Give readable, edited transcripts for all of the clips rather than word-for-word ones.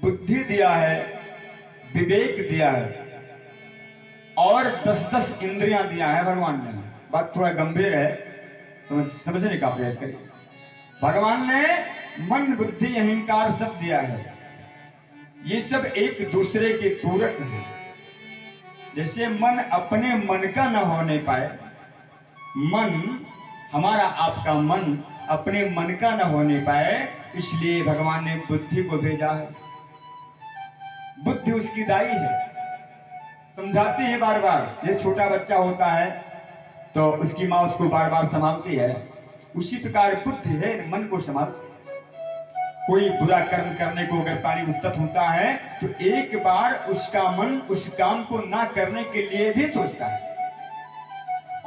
बुद्धि दिया है, विवेक दिया है और 10-10 इंद्रियां दिया है भगवान ने। बात थोड़ा गंभीर है, समझने का प्रयास करिए। भगवान ने मन, बुद्धि, अहंकार सब दिया है। ये सब एक दूसरे के पूरक हैं। जैसे मन अपने मन का न होने पाए, मन हमारा आपका मन अपने मन का न होने पाए, इसलिए भगवान ने बुद्धि को भेजा है। बुद्धि उसकी दाई है, समझाती है बार बार। ये छोटा बच्चा होता है तो उसकी माँ उसको बार बार संभालती है, उसी प्रकार बुद्धि है, मन को संभालती है। कोई बुरा कर्म करने को अगर प्राणी उद्यत होता है तो एक बार उसका मन उस काम को ना करने के लिए भी सोचता है,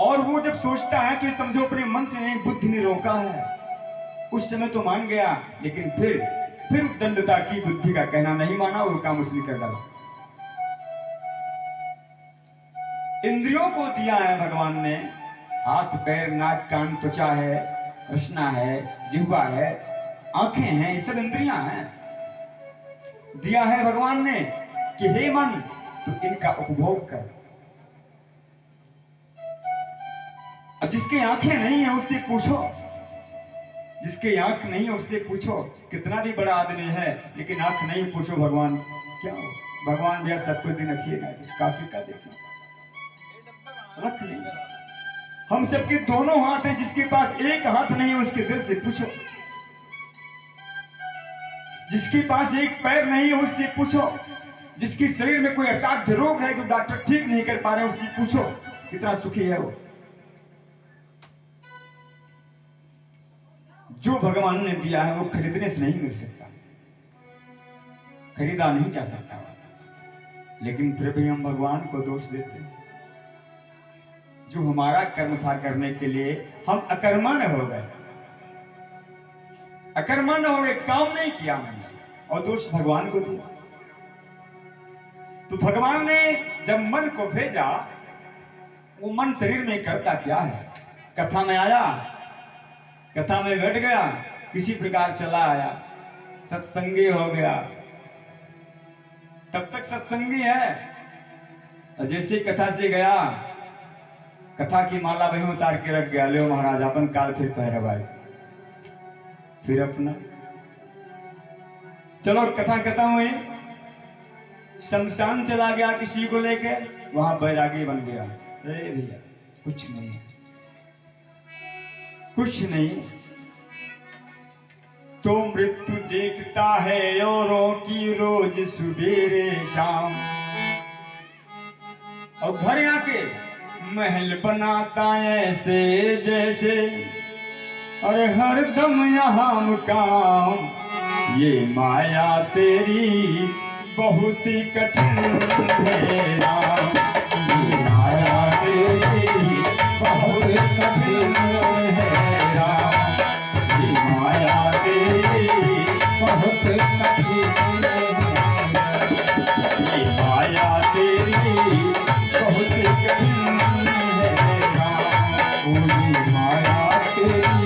और वो जब सोचता है तो समझो अपने मन से नहीं, बुद्धि ने रोका है। उस समय तो मान गया, लेकिन फिर दंडता की, बुद्धि का कहना नहीं माना, वो काम उसने कर डाला। इंद्रियों को दिया है भगवान ने, हाथ, पैर, नाक, कान, त्वचा है, रसना है, जिह्वा है, आंखें हैं, ये सब इंद्रियां हैं। दिया है भगवान ने कि हे मन, तू इनका उपभोग कर। अब जिसकी आंखें नहीं है उससे पूछो, जिसकी आंख नहीं है उससे पूछो, कितना भी बड़ा आदमी है लेकिन आंख नहीं, पूछो भगवान क्या हो। भगवान भैया सब कुछ दिन रखिएगा, काफी का देखिए, आंख नहीं। हम सबके दोनों हाथ हैं, जिसके पास एक हाथ नहीं है उसके दिल से पूछो। जिसके पास एक पैर नहीं है उससे पूछो। जिसके शरीर में कोई असाध्य रोग है जो डॉक्टर ठीक नहीं कर पा रहे उससे पूछो, कितना सुखी है वो। जो भगवान ने दिया है वो खरीदने से नहीं मिल सकता, खरीदा नहीं जा सकता। लेकिन फिर भी हम भगवान को दोष देते हैं। जो हमारा कर्म था करने के लिए, हम अकर्मण्य हो गए, अकर्मण्य हो गए, काम नहीं किया मैंने, और दोष भगवान को दिया। तो भगवान ने जब मन को भेजा, वो मन शरीर में करता क्या है? कथा में आया, कथा में बैठ गया, किसी प्रकार चला आया, सत्संगी हो गया, तब तक सत्संगी है। और जैसे कथा से गया, कथा की माला वहीं उतार के रख गया, ले महाराज अपन काल फिर पहरे भाई, फिर अपना चलो। कथा खत्म हुई, शमशान चला गया किसी को लेके, वहां बैरागी बन गया। अरे भैया कुछ नहीं है, कुछ नहीं। तो मृत्यु देखता है औरों की रोज सुबेरे शाम, और घर आके महल बनाता ऐसे जैसे, अरे हरदम यहाँ मुकाम। ये माया तेरी बहुत ही कठिन है राम, ये माया तेरी बहुत कठिन है राम, ये माया तेरी बहुत कठिन है, ये माया तेरी बहुत कठिन है राम, ये माया तेरी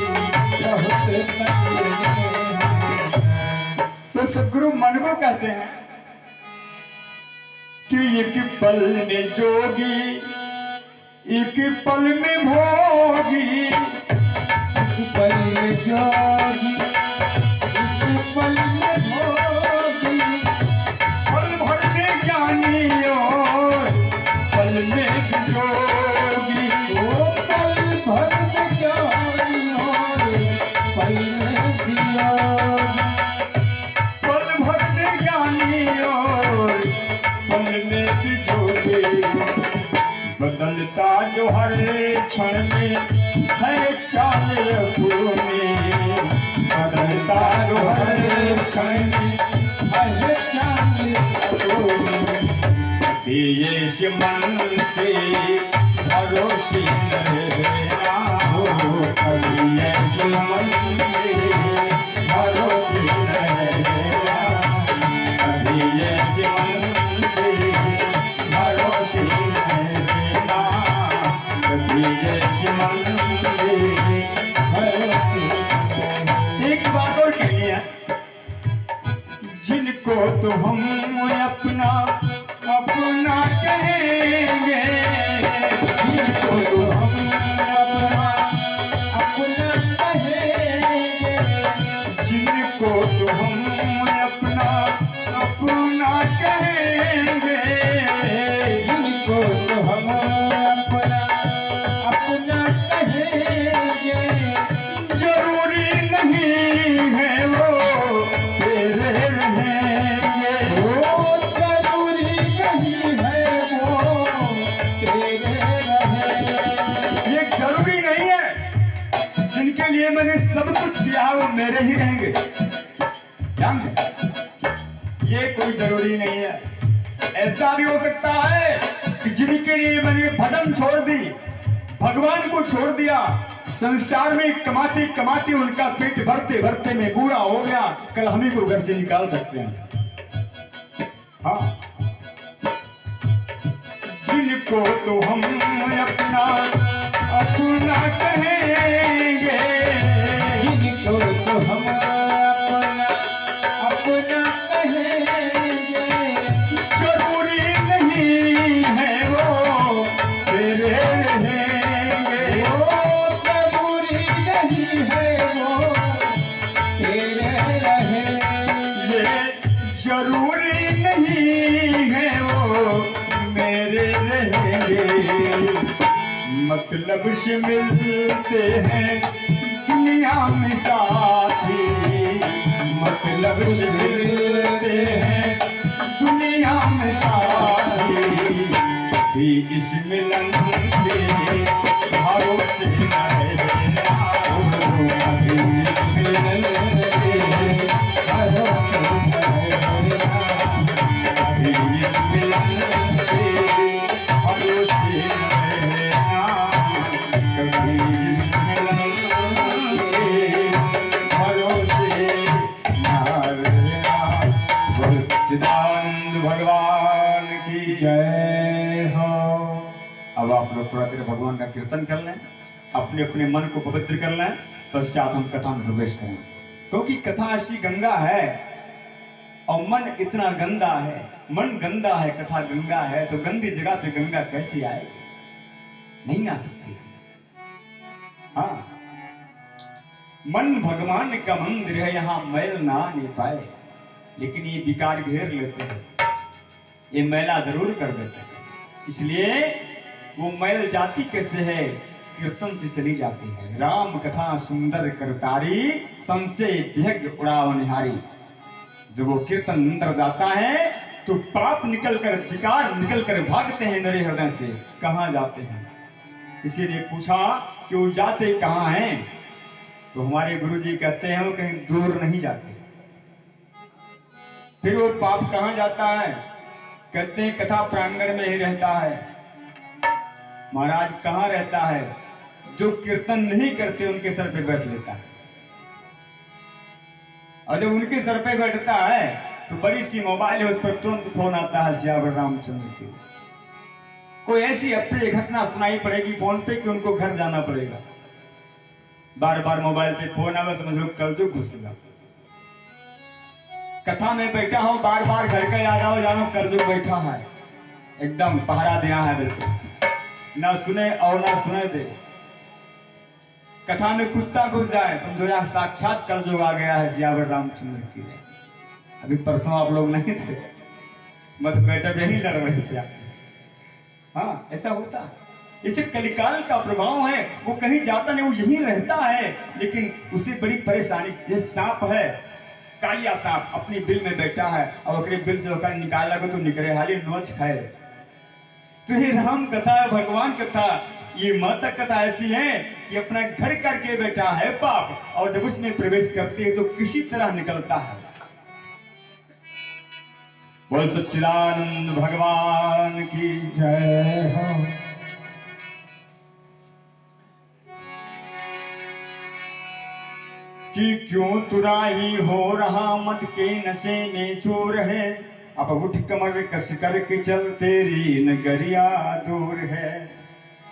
बहुत कठिन है। तो सदगुरु मन को कहते हैं कि एक पल में जोगी, एक पल में भोगी, एक पल में जोगी, एक पल में भोगी, पल भर में ज्ञानी और पल में जोगी, ओ पल भर में ज्ञानी और पल में जोगी, पल भर में ज्ञानी और पल में जोगी। बदलता जो हर क्षण में है चाल अपनी, बदलता जो हर क्षण में है चाल अपनी। ये से मन के भरोसे रहना हो, कभी ऐसे मन के भरोसे रहना, कभी ऐसे मन के भरोसे रहना, कभी ऐसे मन के भरोसे। एक बात और कहनी है, जिनको जिनको तो हम अपना अपना कहेंगे, जिनको तो हम अपना अपना कहेंगे, जिनको तो हम अपना अपना कहेंगे, जिनको तो हम अपना अपना कहेंगे, जरूरी नहीं है वो तेरे रहेंगे, वो जरूरी नहीं है वो तेरे रहेंगे। ये जरूरी नहीं है, जिनके लिए मैंने सब कुछ किया वो मेरे ही रहेंगे, ध्यान दें, ये कोई जरूरी नहीं है। ऐसा भी हो सकता है कि जिनके लिए मैंने भजन छोड़ दी, भगवान को छोड़ दिया, संसार में कमाते कमाते उनका पेट भरते भरते में बूढ़ा हो गया, कल हम ही को घर से निकाल सकते हैं। हाँ, जिनको तो हम अपना अपना कहेंगे, जिनको तो हम अपना अपना कहेंगे, जरूरी नहीं है वो तेरे रहेंगे, वो जरूरी नहीं है वो तेरे रहेंगे, जरूरी नहीं है वो मेरे रहेंगे, मतलब से मिलते हैं दुनिया में साथी, मतलब से मिलते हैं दुनिया में साथी, भी इस मिलन के भरोसे न रहना, भी इस मिलन के भरोसे न रहना, भी इस मिलन के भरोसे न रहना, कभी इस मिलन के भरोसे न रहना। बोल सच्चिदानंद भगवान की जय हो। अब आप लोग थोड़ा देर भगवान का कीर्तन कर लें, अपने अपने मन को पवित्र कर लें, पश्चात हम कथा में प्रवेश करें, क्योंकि कथा ऐसी गंगा है और मन इतना गंदा है, मन गंदा है, कथा गंगा है, तो गंदी जगह पे गंगा कैसे आएगी? नहीं आ सकती। हाँ, मन भगवान का मंदिर है, यहाँ मैल ना आने पाए, लेकिन ये विकार घेर लेते हैं, ये मैला जरूर कर देते हैं, इसलिए वो मैल जाती कैसे है? कीर्तन से चली जाती है। राम कथा सुंदर करतारी, संशय विहग उड़ावनिहारी। जब वो कीर्तन अंदर जाता है तो पाप निकल कर, विकार निकल कर भागते हैं मेरे हृदय से। कहाँ जाते हैं? किसी ने पूछा कि वो जाते कहाँ हैं, तो हमारे गुरुजी कहते हैं वो कहीं दूर नहीं जाते। फिर वो पाप कहाँ जाता है? कहते हैं कथा प्रांगण में ही रहता है। महाराज कहाँ रहता है? जो कीर्तन नहीं करते उनके सर पे बैठ लेता है, और जब उनके सर पे बैठता है तो बड़ी सी मोबाइल है, उस पर तुरंत फोन आता है सियावर रामचंद्र की। कोई ऐसी अप्रिय घटना सुनाई पड़ेगी फोन पे कि उनको घर जाना पड़ेगा। बार बार मोबाइल पे फोन आवे, समझ लो कल जो घुसेगा। कथा में बैठा हो, बार बार घर का याद आओ, जानो कल जो बैठा है, एकदम पहरा दिया है, बिल्कुल ना सुने और ना सुने दे। कथा में कुत्ता घुस जाए, समझो यहाँ साक्षात कल जो आ गया है सियावर रामचंद्र की। अभी परसों आप लोग नहीं थे, मत बेटा यही लड़ रहे थे। हाँ, ऐसा होता है। इसे कलिकाल का प्रभाव है, वो कहीं जाता नहीं, वो यहीं रहता है, लेकिन उसे बड़ी परेशानी। ये सांप है, कालिया सांप अपनी बिल में बैठा है, और अपने बिल से होकर निकाला को तो निकले हाली नोच खाए। तो ये राम कथा, भगवान कथा, ये माता कथा ऐसी है कि अपना घर करके बैठा है पाप, और जब उसमें प्रवेश करते हैं तो किसी तरह निकलता है। बोल सच्चिदानंद भगवान की जय हो। कि क्यों तुराही हो रहा मत के नशे में चोर है, अब उठ कमर कस करके चल तेरी नगरिया दूर है।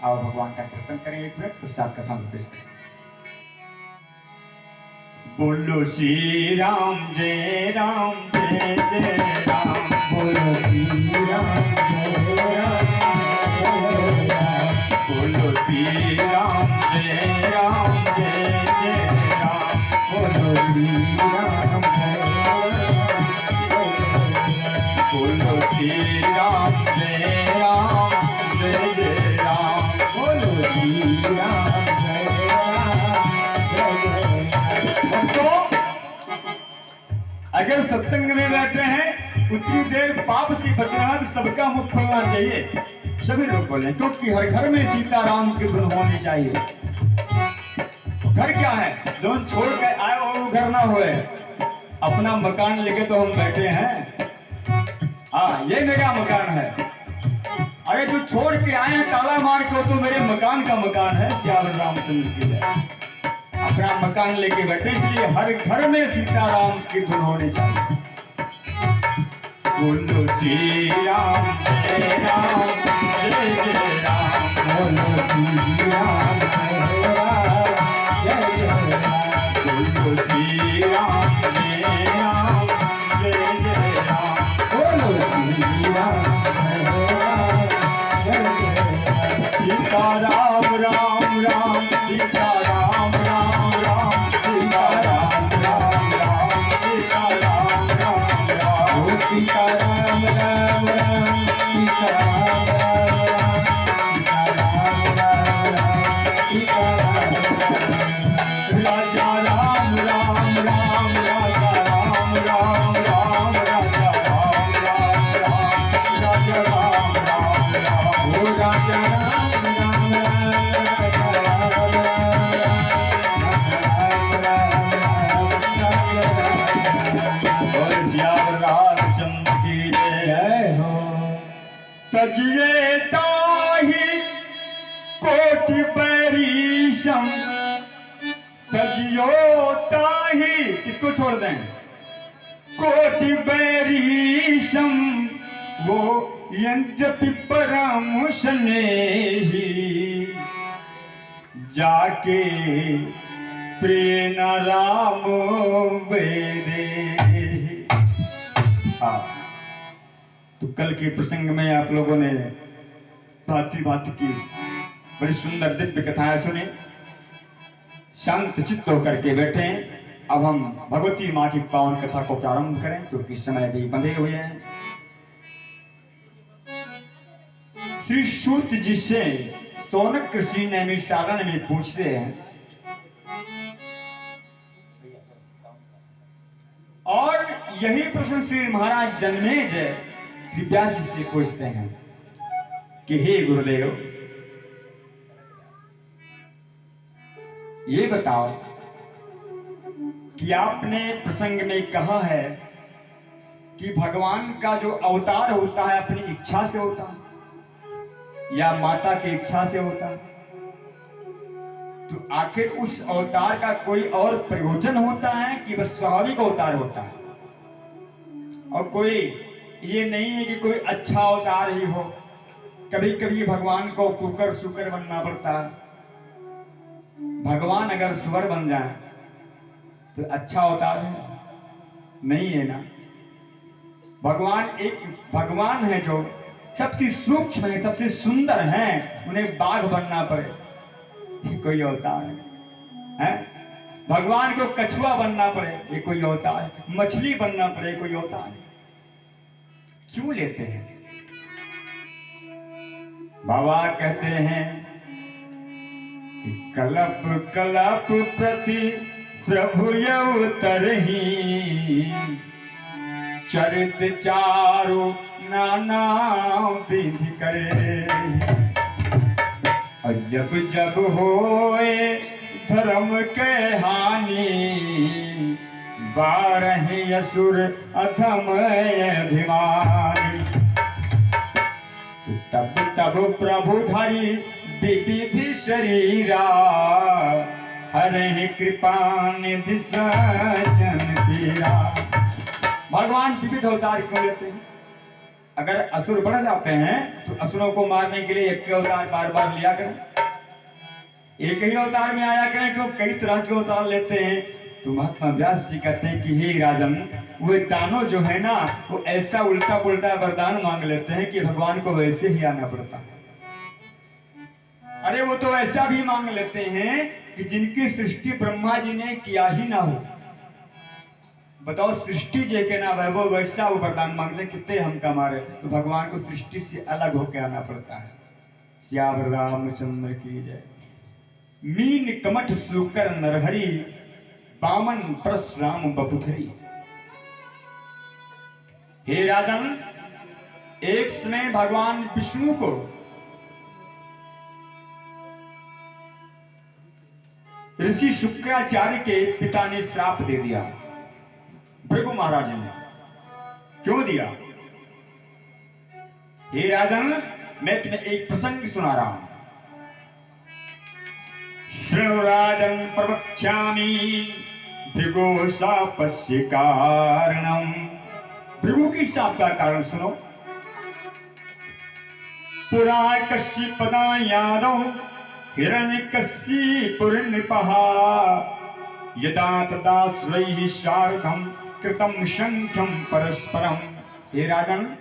आओ भगवान का कीर्तन करें एक मिनट, पश्चात कथा में पेश करें। बोलो श्री राम जय राम जय जय राम। बोलो श्री राम जय राम जय राम। बोलो श्री राम जय राम जय जय राम। बोलो श्री राम जय राम। बोलो श्री राम जय राम जय जय राम। बोलो श्री राम जय राम जय राम। तो अगर सत्संग में बैठे हैं उतनी देर पाप से बचना है तो सबका मुख खुलना चाहिए, सभी लोग बोले, क्योंकि हर घर में सीताराम की धुन होनी चाहिए। घर क्या है, जो छोड़ कर आए हो वो घर ना होए, अपना मकान लेके तो हम बैठे हैं। हाँ, ये मेरा मकान है। अरे जो छोड़ के आए हैं ताला मार के, तो मेरे मकान का मकान है। सियावर रामचंद्र की जय। अपना मकान लेके बैठे, इसलिए हर घर में सीताराम की धुन होनी चाहिए। बोलो श्री राम जय राम जय जय राम। बोलो श्री राम जय राम जय जय राम। बोलो श्री राम जय राम जय जय राम। बोलो श्री राम जय राम जय जय राम। सीता राम राम राम सीता राम राम राम सीता राम राम राम सीता राम राम राम। ओ सीता राम राम राम सीता राम राम राम सीता राम राम राम। राजा राम राम राम राजा राम राम राम राजा राम राम राम राजा राम राम राम। ओ राजा राम राम और सियावर रामचंद्र की जय। जय हो। तजिए ताहि कोटि बैरीशम, तजियो ताहि, किसको छोड़ दें, कोटि बैरीशम, वो यद्यपि परम स्नेही, जाके प्रेम राम वेदे। हाँ, तो कल के प्रसंग में आप लोगों ने भांति भांति की बड़ी सुंदर दिव्य कथाएं सुनी। शांत चित्त होकर के बैठे हैं। अब हम भगवती माँ की पावन कथा को प्रारंभ करें, क्योंकि समय भी बंधे हुए हैं। श्री सूत जी से सौनक ऋषि नैमिषारण्य में पूछते हैं, और यही प्रश्न श्री महाराज जन्मेजय श्री व्यास जी से पूछते हैं कि हे गुरुदेव, ये बताओ कि आपने प्रसंग में कहा है कि भगवान का जो अवतार होता है अपनी इच्छा से होता है या माता की इच्छा से होता है, तो आखिर उस अवतार का कोई और प्रयोजन होता है कि बस स्वाभाविक अवतार होता है? और कोई ये नहीं है कि कोई अच्छा अवतार ही हो, कभी कभी भगवान को कुकर शुकर बनना पड़ता है। भगवान अगर सुअर बन जाए तो अच्छा अवतार है? नहीं है ना। भगवान एक भगवान है जो सबसे सूक्ष्म है, सबसे सुंदर है, उन्हें बाघ बनना पड़े कोई अवतार है? भगवान को कछुआ बनना पड़े ये कोई अवतार है? मछली बनना पड़े कोई अवतार है? क्यों लेते हैं? बाबा कहते हैं कि कलप कलप प्रति प्रभु अवतरहि, चरित चारु नाना विधि करे। और जब जब होए धर्म के हानि, बारह असुर अधम अभिमानी। तब तब प्रभु धरि विविधि शरीरा, हरे कृपा निधि सजन पीरा। भगवान विविध अवतार क्यों लेते हैं? अगर असुर बढ़ जाते हैं तो असुरों को मारने के लिए एक के अवतार बार बार लिया करें, एक ही अवतार में आया करें। क्यों कई तरह के अवतार लेते हैं? तो महात्मा व्यास जी कहते हैं कि हे राजन, वो दानव जो है ना, वो ऐसा उल्टा पुल्टा वरदान मांग लेते हैं कि भगवान को वैसे ही आना पड़ता है। अरे वो तो ऐसा भी मांग लेते हैं कि जिनकी सृष्टि ब्रह्मा जी ने किया ही ना हो। बताओ, सृष्टि जे के ना वैभव वैसा वो वरदान मांगते हैं, कितने हम कमारे, तो भगवान को सृष्टि से अलग होकर आना पड़ता है। श्याम रामचंद्र की जय। मीन कमठ सुकर नरहरि, बामन परशुराम बपुथरी। हे राजन, एक समय भगवान विष्णु को ऋषि शुक्राचार्य के पिता ने श्राप दे दिया। भृगु महाराज ने क्यों दिया? हे राजन, मैं तुम्हें एक प्रसंग सुना रहा हूं। शृणु राजन प्रवक्ष्यामि भृगु शापस्य कारणम। भृगु की शाप का कारण सुनो। पुरा कश्यपदा यादव हिरण्यकशिपुर नृपः, यदा तदा स्वैः सार्धं कृतं शंख्यं परस्परम। हे राजन,